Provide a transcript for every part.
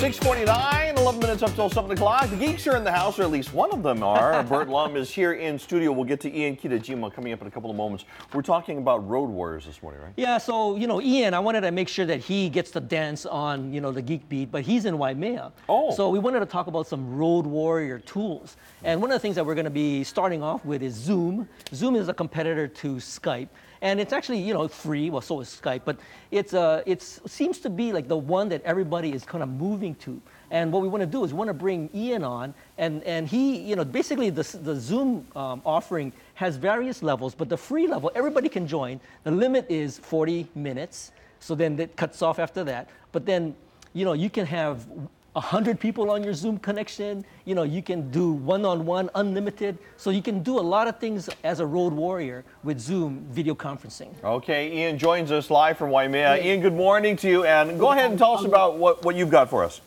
6:49, 11 minutes up till 7 o'clock. The Geeks are in the house, or at least one of them are. Bert Lum is here in studio. We'll get to Ian Kitajima coming up in a couple of moments. We're talking about Road Warriors this morning, right? Yeah, so, Ian, I wanted to make sure that he gets to dance on, the Geek Beat, but he's in Waimea. Oh. So we wanted to talk about some Road Warrior tools. And one of the things that we're going to be starting off with is Zoom. Zoom is a competitor to Skype. And it's actually, free. Well, so is Skype, but it seems to be like the one that everybody is kind of moving to. And what we want to do is we want to bring Ian on, and he, basically the Zoom offering has various levels, but the free level, everybody can join. The limit is 40 minutes, so then it cuts off after that. But then, you can have 100 people on your Zoom connection. You can do one-on-one, unlimited. So you can do a lot of things as a road warrior with Zoom video conferencing. Okay, Ian joins us live from Waimea. Ian, good morning to you, and go ahead and tell us about what you've got for us.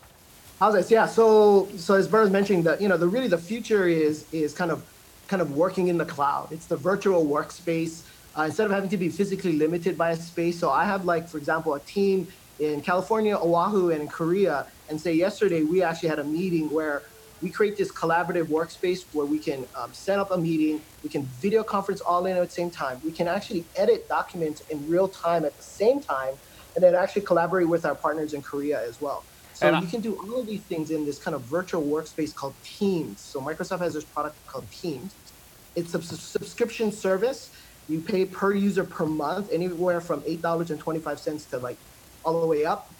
How's this? Yeah. So as Bert was mentioning, that really the future is kind of working in the cloud. It's the virtual workspace instead of having to be physically limited by a space. So I have, like, for example, a team in California, Oahu, and in Korea. And say yesterday we actually had a meeting where we create this collaborative workspace where we can set up a meeting, we can video conference all in at the same time, we can actually edit documents in real time at the same time, and then actually collaborate with our partners in Korea as well. So you can do all of these things in this kind of virtual workspace called Teams. So Microsoft has this product called Teams. It's a subscription service. You pay per user per month, anywhere from $8.25 to like all the way up.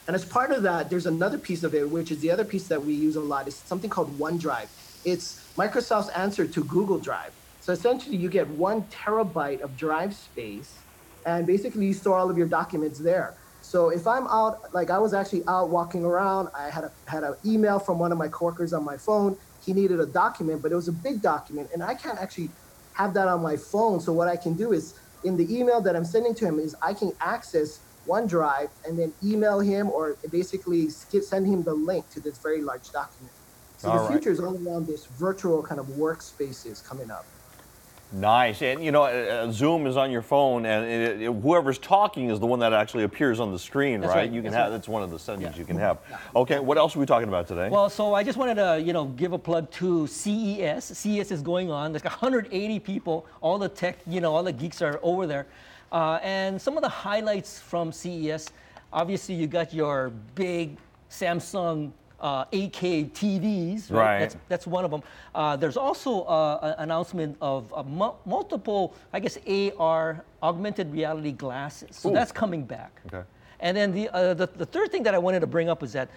And as part of that, there's another piece of it, which is the other piece that we use a lot, is something called OneDrive. It's Microsoft's answer to Google Drive. So essentially, you get 1 terabyte of drive space, and basically you store all of your documents there. So if I'm out, like I was actually out walking around, I had an email from one of my coworkers on my phone. He needed a document, but it was a big document, and I can't actually have that on my phone. So what I can do is, in the email that I'm sending to him, is I can access OneDrive and then email him, or basically send him the link to this very large document. So the future is all around this virtual kind of workspaces coming up. Nice. And Zoom is on your phone, and whoever's talking is the one that actually appears on the screen, right? You can have that's one of the settings you can have. Okay, what else are we talking about today? Well, so I just wanted to give a plug to CES. CES is going on. There's 180 people. All the tech, all the geeks are over there. And some of the highlights from CES, obviously you got your big Samsung 8K TVs, right? That's one of them. There's also an announcement of multiple, I guess, AR, augmented reality glasses. So that's coming back. Okay. And then the third thing that I wanted to bring up is that,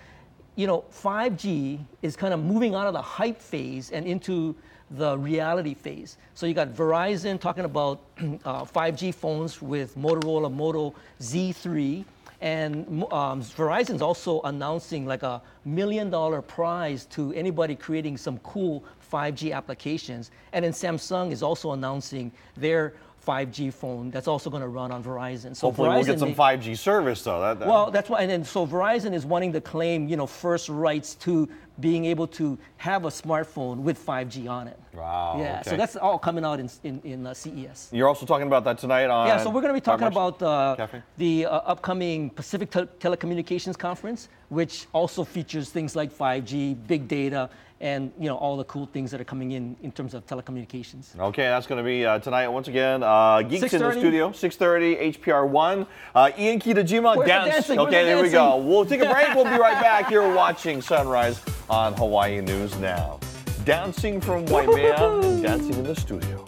5G is kind of moving out of the hype phase and into the reality phase. So you got Verizon talking about 5G phones with Motorola Moto Z3, and Verizon's also announcing like $1 million prize to anybody creating some cool 5G applications. And then Samsung is also announcing their 5G phone that's also going to run on Verizon. So hopefully we'll get some 5G service, though. Well, that's why. And then so Verizon is wanting to claim, first rights to being able to have a smartphone with 5G on it. Wow. Yeah. Okay. So that's all coming out in CES. You're also talking about that tonight on. Yeah. So we're going to be talking about the upcoming Pacific Telecommunications Conference, which also features things like 5G, big data, and all the cool things that are coming in terms of telecommunications. Okay, that's going to be tonight once again. Geeks in the studio, 6:30, HPR1. Ian Kitajima, dance. Okay, there we go. We'll take a break. We'll be right back. You're watching Sunrise on Hawaii News Now. Dancing from Waimea, dancing in the studio.